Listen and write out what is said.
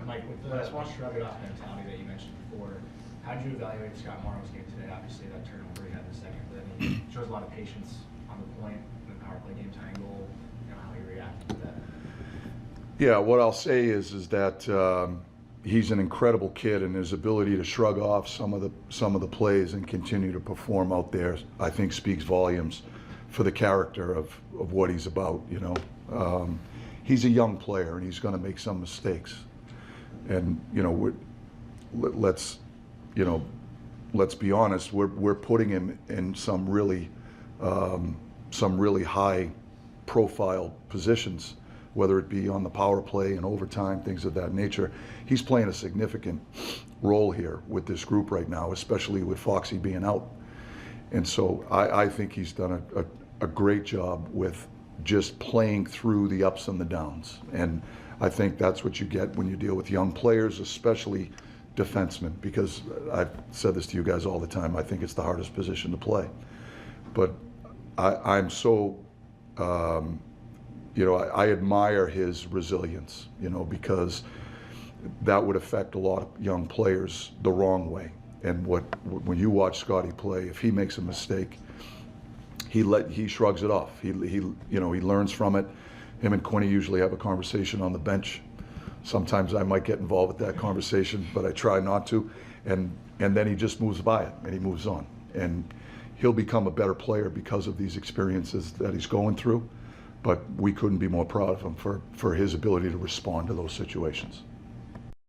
Mike, with the shrug it off mentality that you mentioned before, how did you evaluate Scott Morrow's game today? Obviously, that turnover he had in the second, but I mean, he shows a lot of patience on the point, in the power play game tying goal. You know, how he reacted to that. Yeah, what I'll say is that he's an incredible kid, and his ability to shrug off some of the plays and continue to perform out there, I think, speaks volumes for the character of what he's about. You know, he's a young player, and he's going to make some mistakes. And you know, let's be honest. We're putting him in some really high profile positions, whether it be on the power play and overtime, things of that nature. He's playing a significant role here with this group right now, especially with Foxy being out. And so I think he's done a great job with just playing through the ups and the downs. And I think that's what you get when you deal with young players, especially defensemen, because I've said this to you guys all the time, I think it's the hardest position to play. But I'm so, you know, I admire his resilience, you know, because that would affect a lot of young players the wrong way. And when you watch Scotty play, if he makes a mistake, he shrugs it off. He learns from it. Him and Quinny usually have a conversation on the bench. Sometimes I might get involved with that conversation, but I try not to. And then he just moves by it and he moves on. And he'll become a better player because of these experiences that he's going through. But we couldn't be more proud of him for his ability to respond to those situations.